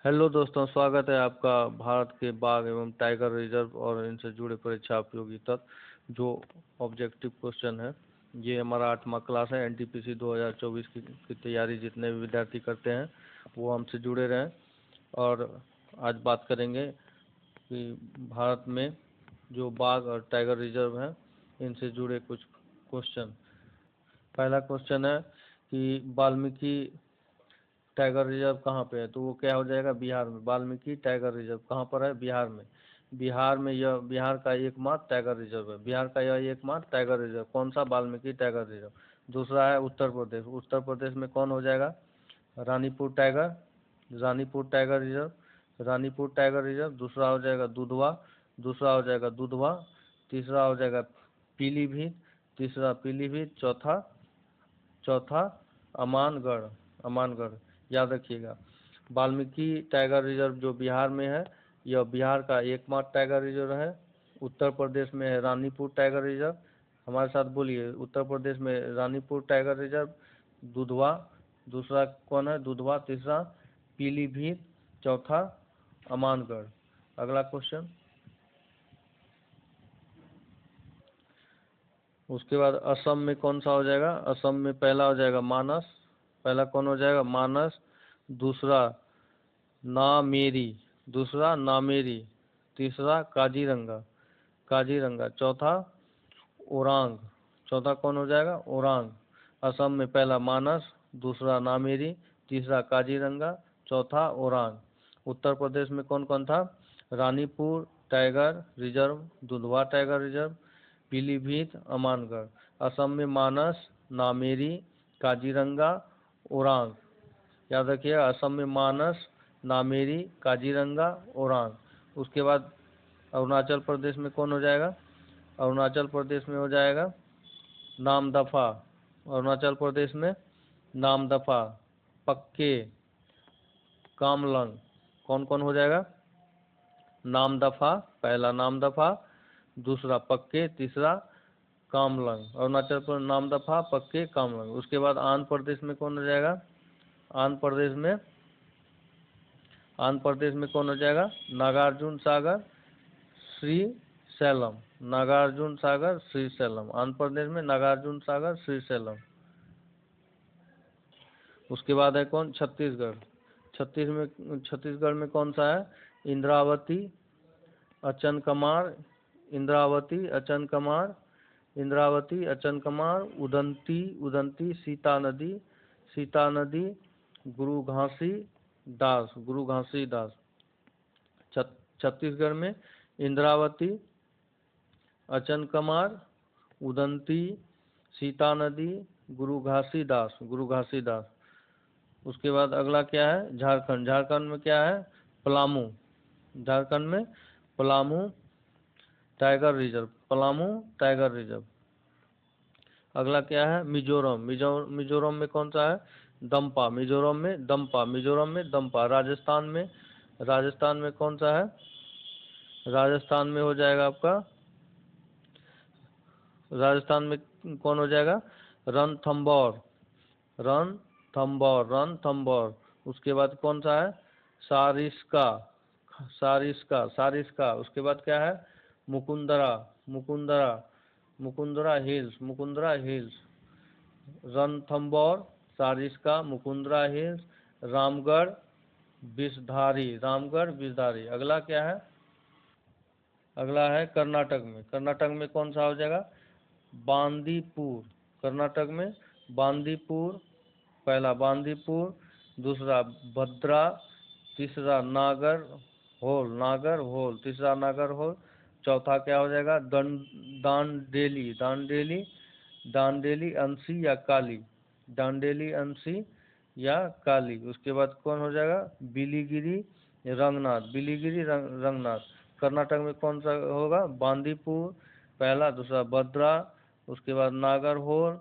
Hello दोस्तों, स्वागत है आपका भारत के बाघ एवं टाइगर रिजर्व और इनसे जुड़े परीक्षा उपयोगी तत्व जो ऑब्जेक्टिव क्वेश्चन है। ये हमारा 8वां क्लास है। एनटीपीसी 2024 की तैयारी जितने भी विद्यार्थी करते हैं वो हमसे जुड़े रहें। और आज बात करेंगे कि भारत में जो बाघ और टाइगर रिजर्व हैं इनसे जुड़े कुछ क्वेश्चन। पहला क्वेश्चन है कि वाल्मीकि टाइगर रिजर्व कहाँ पे है, तो वो क्या हो जाएगा, बिहार में। वाल्मीकि टाइगर रिजर्व कहाँ पर है, बिहार में। बिहार में यह बिहार का एकमात्र टाइगर रिजर्व है। बिहार का यह एकमात्र टाइगर रिजर्व कौन सा, वाल्मीकि टाइगर रिजर्व। दूसरा है उत्तर प्रदेश। उत्तर प्रदेश में कौन हो जाएगा, Ranipur tiger, Ranipur tiger reserve, Ranipur tiger reserve. दूसरा हो जाएगा दुधवा, दूसरा हो जाएगा दुधवा। तीसरा हो जाएगा पीलीभीत, तीसरा पीलीभीत। चौथा चौथा अमानगढ़, अमानगढ़। याद रखिएगा, वाल्मीकि टाइगर रिजर्व जो बिहार में है यह बिहार का एकमात्र टाइगर रिजर्व है। उत्तर प्रदेश में है रानीपुर टाइगर रिजर्व। हमारे साथ बोलिए, उत्तर प्रदेश में रानीपुर टाइगर रिजर्व, दुधवा, दूसरा कौन है, दुधवा। तीसरा पीलीभीत, चौथा अमानगढ़। अगला क्वेश्चन। उसके बाद असम में कौन सा हो जाएगा, असम में पहला हो जाएगा मानस। पहला कौन हो जाएगा, मानस। दूसरा नामेरी, दूसरा नामेरी। तीसरा काजीरंगा, काजीरंगा। चौथा ओरांग, चौथा कौन हो जाएगा, ओरांग। असम में पहला मानस, दूसरा नामेरी, तीसरा काजीरंगा, चौथा ओरांग। उत्तर प्रदेश में कौन कौन था, Ranipur tiger reserve, Dudhwa tiger reserve, Pilibhit, Amangarh. Assam में मानस, नामेरी, काजीरंगा, ओरांग। याद रखिएगा, असम में मानस, नामेरी, काजीरंगा, ओरांग। उसके बाद अरुणाचल प्रदेश में कौन हो जाएगा, अरुणाचल प्रदेश में हो जाएगा नामदफा। अरुणाचल प्रदेश में नामदफा, पक्के, कामलंग। कौन कौन हो जाएगा, नामदफा, पहला नामदफा, दूसरा पक्के, तीसरा कामलंग। अरुणाचल प्रदेश नामदफा, पक्के, कामलंग। उसके बाद आंध्र प्रदेश में कौन हो जाएगा, आंध्र प्रदेश में, आंध्र प्रदेश में कौन हो जाएगा, नागार्जुन सागर, श्री सैलम। नागार्जुन सागर, श्री सैलम। आंध्र प्रदेश में नागार्जुन सागर, श्री सैलम। उसके बाद है कौन, छत्तीसगढ़। छत्तीसगढ़ में कौन सा है, इंद्रावती, अचनकमार, इंद्रावती, अचनकमार, इंद्रावती, अचनकमार, उदंती, उदंती, सीता नदी, सीता नदी, गुरु घासी दास, गुरु घासी दास। छत्तीसगढ़ में इंद्रावती, अचनकमार, उदंती, सीता नदी, गुरु घासी दास, गुरु घासी दास। उसके बाद अगला क्या है, झारखंड। झारखंड में क्या है, पलामू। झारखंड में Palamu tiger reserve, Palamu tiger reserve. अगला क्या है, मिजोरम। मिजोरम में कौन सा है, दम्पा। मिजोरम में दम्पा, मिजोरम में दम्पा। राजस्थान में, राजस्थान में कौन सा है, राजस्थान में हो जाएगा आपका, राजस्थान में कौन हो जाएगा, रणथंभौर, रणथंभौर, रणथंभौर। उसके बाद कौन सा है, सारिस्का, सारिस्का, सारिस्का। उसके बाद क्या है, Mukundra, Mukundra, Mukundra hills, Mukundra hills. Ranthambore, Sariska, Mukundra hills, Ramgarh, Vishdhari, Ramgarh, Vishdhari. अगला क्या है, अगला है कर्नाटक में। कर्नाटक में कौन सा हो जाएगा, बांदीपुर। कर्नाटक में बांदीपुर, पहला बांदीपुर, दूसरा भद्रा, तीसरा नागर होल, नागर होल, तीसरा नागर होल। चौथा क्या हो जाएगा, दांडेली, दांडेली, दांडेली अंशी या काली, दांडेली अंशी या काली। उसके बाद कौन हो जाएगा, बिलीगिरी रंगनाथ, बिलीगिरी रंगनाथ। कर्नाटक में कौन सा होगा, बांदीपुर पहला, दूसरा भद्रा, उसके बाद नागरहोल,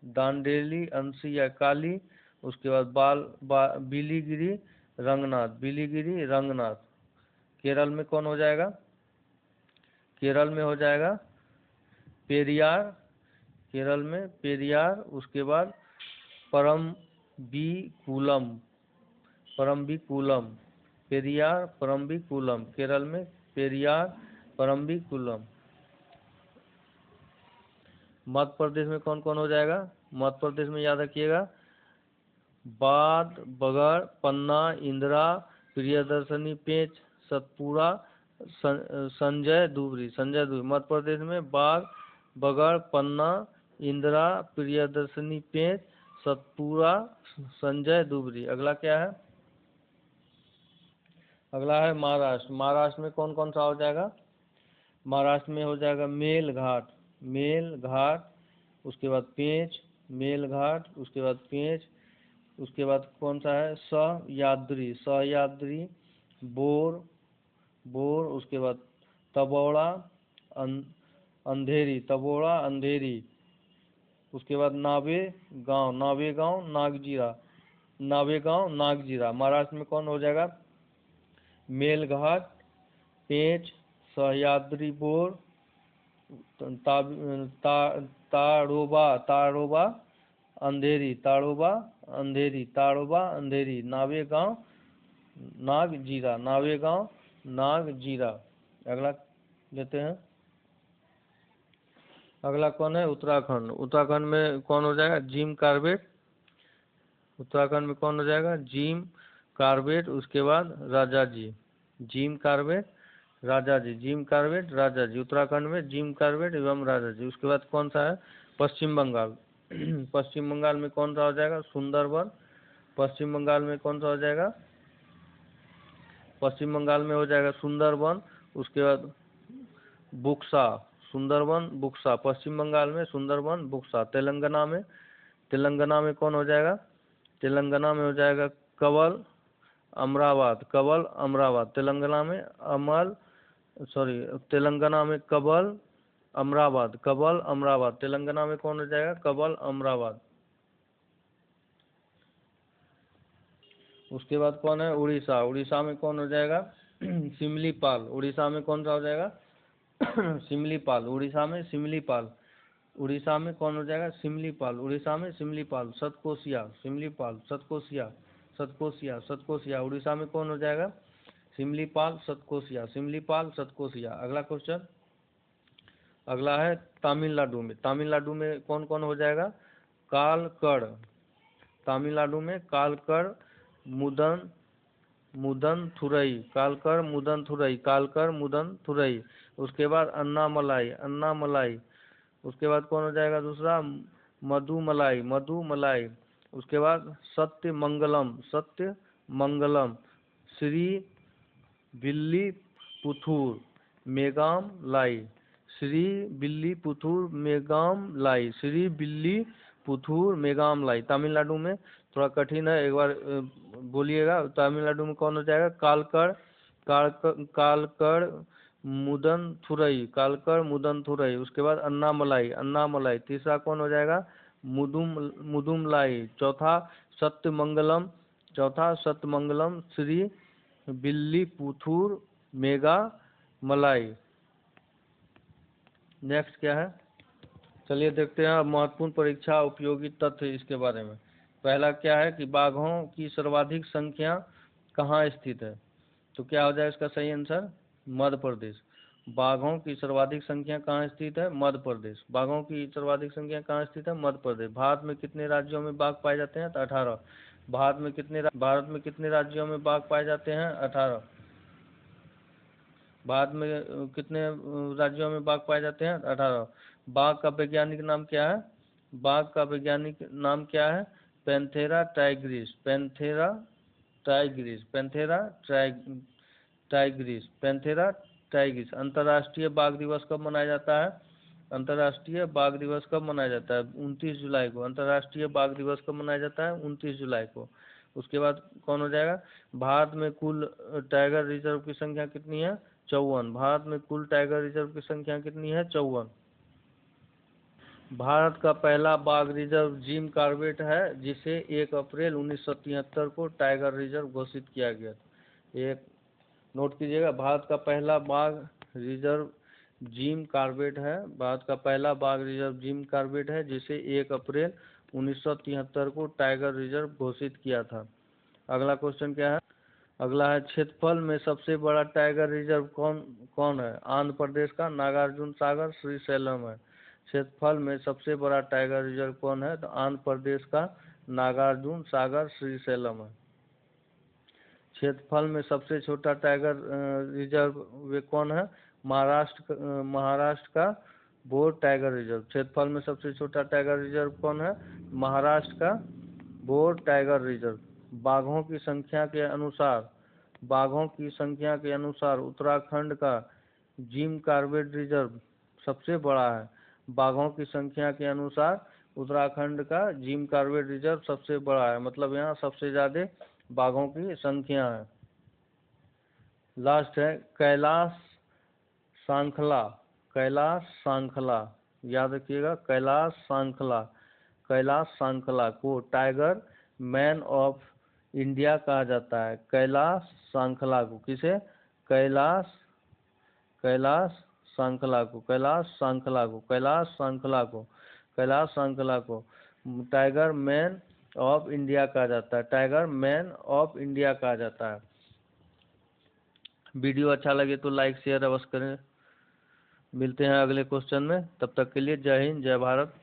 दांडेली अंशी या काली। उसके बाद बिलीगिरी रंगनाथ, बिलीगिरी रंगनाथ। केरल में कौन हो जाएगा, केरल में हो जाएगा पेरियार, केरल में पेरियार। उसके बाद परम्बिकुलम, परम्बिकुलम। पेरियार परम्बिकुलम, केरल में पेरियार परम्बिकुलम। मध्य प्रदेश में कौन कौन हो जाएगा? मध्य प्रदेश में याद रखिएगा, बाद, बगड़, पन्ना, इंदिरा, प्रियदर्शनी, पेंच, सतपुरा, संजय दुबरी। संजय दुबरी मध्य प्रदेश में बाग, बगड़, पन्ना, इंदिरा, प्रियदर्शनी, पेंच, सतपुरा, संजय दुबरी। अगला क्या है? अगला है महाराष्ट्र। महाराष्ट्र में कौन कौन सा हो जाएगा? महाराष्ट्र में हो जाएगा मेल घाट, मेल घाट, उसके बाद पेंच, मेल घाट, उसके बाद पेंच, उसके बाद कौन सा है? सह्याद्री, सह्याद्री, बोर, बोर, उसके बाद तबौड़ा, अंधेरी, तबौड़ा, अंधेरी, उसके बाद नावेगांव, नावेगांव, नागजीरा, नावेगांव, नागजीरा। महाराष्ट्र में कौन हो जाएगा? मेलघाट, पेंच, सह्याद्री, बोर, ताड़ोबा, ताड़ोबा, अंधेरी, ताड़ोबा, अंधेरी, ताड़ोबा, अंधेरी, नावेगांव, नागजीरा, नावेगांव, नागजीरा। अगला लेते हैं। अगला कौन है? उत्तराखंड। उत्तराखंड में कौन हो जाएगा? Jim Corbett. उत्तराखंड में कौन हो जाएगा? जिम कार्बेट, उसके बाद राजा जी, जिम कार्बेट, राजा जी, जिम कार्बेट, राजा जी। उत्तराखंड में जिम कार्बेट एवं राजा जी। उसके बाद कौन सा है? पश्चिम बंगाल। पश्चिम बंगाल में कौन सा हो जाएगा? सुंदरबन। पश्चिम बंगाल में कौन सा हो जाएगा? पश्चिम बंगाल में हो जाएगा सुंदरबन, उसके बाद बुक्सा, सुंदरबन, बुक्सा। पश्चिम बंगाल में सुंदरबन, बुक्सा। तेलंगाना में, तेलंगाना में कौन हो जाएगा? तेलंगाना में हो जाएगा कवल, अमरावत, कवल, अमरावत। तेलंगाना में तेलंगाना में कबल, अमरावत, कबल, अमरावत। तेलंगाना में कौन हो जाएगा? कबल, अमरावत। उसके बाद कौन है? उड़ीसा। उड़ीसा में कौन हो जाएगा? सिमलीपाल। उड़ीसा में कौन सा हो जाएगा? सिमलीपाल। उड़ीसा में सिमलीपाल। उड़ीसा में कौन हो जाएगा? सिमलीपाल। उड़ीसा में सिमलीपाल। सतकोसिया, सिमलीपाल, सतकोसिया, सतकोसिया, सतकोसिया। उड़ीसा में कौन हो जाएगा? सिमलीपाल, सतकोसिया, सिमलीपाल, सतकोसिया। अगला क्वेश्चन, अगला है तमिलनाडु में। तमिलनाडु में कौन कौन हो जाएगा? कालकड़। तमिलनाडु में कालकड़, मुदन, मुदनथुरई, कालकड़, मुदनथुरई, कालकड़, मुदनथुरई। उसके बाद अन्नामलाई, अन्नामलाई। उसके बाद कौन हो जाएगा? दूसरा मधुमलाई, मधुमलाई। उसके बाद सत्यमंगलम, सत्यमंगलम। श्री विल्लीपुथूर, मेगाम लाई, श्री विल्लीपुथूर, मेगाम लाई, श्री विल्लीपुथूर, मेगाम लाई। तमिलनाडु में थोड़ा कठिन है, एक बार बोलिएगा। तमिलनाडु में कौन हो जाएगा? कालकड़, कालकड़, मुदनथुरई, कालकड़, मुदनथुरई। उसके बाद अन्नामलाई, अन्नामलाई। तीसरा कौन हो जाएगा? मुदुमलाई। चौथा सत्यमंगलम, चौथा सत्यमंगलम, श्री विल्लीपुथूर, मेगा मलाई। नेक्स्ट क्या है? चलिए देखते हैं महत्वपूर्ण परीक्षा उपयोगी तथ्य इसके बारे में। पहला क्या है कि बाघों की सर्वाधिक संख्या कहाँ स्थित है? तो क्या हो जाए इसका सही आंसर? मध्य प्रदेश। बाघों की सर्वाधिक संख्या कहाँ स्थित है? मध्य प्रदेश। बाघों की सर्वाधिक संख्या कहाँ स्थित है? मध्य प्रदेश। भारत में कितने राज्यों में बाघ पाए जाते हैं? तो 18। भारत में कितने राज्यों में बाघ पाए जाते हैं? 18। भारत में कितने राज्यों में बाघ पाए जाते हैं? 18। बाघ का वैज्ञानिक नाम क्या है? बाघ का वैज्ञानिक नाम क्या है? Panthera Tigris, Panthera Tigris, Panthera Tigris, Panthera Tigris. अंतर्राष्ट्रीय बाघ दिवस कब मनाया जाता है? अंतर्राष्ट्रीय बाघ दिवस कब मनाया जाता है? 29 जुलाई को। अंतर्राष्ट्रीय बाघ दिवस कब मनाया जाता है? 29 जुलाई को। उसके बाद कौन हो जाएगा? भारत में कुल टाइगर रिजर्व की संख्या कितनी है? 54। भारत में कुल टाइगर रिजर्व की संख्या कितनी है? 54। भारत का पहला बाघ रिजर्व जिम कॉर्बेट है, जिसे 1 अप्रैल 1973 को टाइगर रिजर्व घोषित किया गया। एक नोट कीजिएगा, भारत का पहला बाघ रिजर्व जिम कॉर्बेट है। भारत का पहला बाघ रिजर्व जिम कॉर्बेट है, जिसे 1 अप्रैल 1973 को टाइगर रिजर्व घोषित किया था। अगला क्वेश्चन क्या है? अगला है क्षेत्रफल में सबसे बड़ा टाइगर रिजर्व कौन कौन है? आंध्र प्रदेश का नागार्जुन सागर श्रीशैलम है। क्षेत्रफल में सबसे बड़ा टाइगर रिजर्व कौन है? तो आंध्र प्रदेश का नागार्जुन सागर श्रीशैलम है। क्षेत्रफल में सबसे छोटा टाइगर रिजर्व वे कौन है? महाराष्ट्र का बोर टाइगर रिजर्व। क्षेत्रफल में सबसे छोटा टाइगर रिजर्व कौन है? महाराष्ट्र का बोर टाइगर रिजर्व। बाघों की संख्या के अनुसार उत्तराखंड का जिम कॉर्बेट रिजर्व सबसे बड़ा है। बाघों की संख्या के अनुसार उत्तराखंड का जिम कॉर्बेट रिजर्व सबसे बड़ा है, मतलब यहाँ सबसे ज्यादा बाघों की संख्या है। लास्ट है कैलाश सांखला, याद रखिएगा, कैलाश सांखला को टाइगर मैन ऑफ इंडिया कहा जाता है। कैलाश सांखला को किसे? कैलाश सांखला को टाइगर मैन ऑफ इंडिया कहा जाता है। टाइगर मैन ऑफ इंडिया कहा जाता है। वीडियो अच्छा लगे तो लाइक शेयर अवश्य करें। मिलते हैं अगले क्वेश्चन में, तब तक के लिए जय हिंद जय भारत।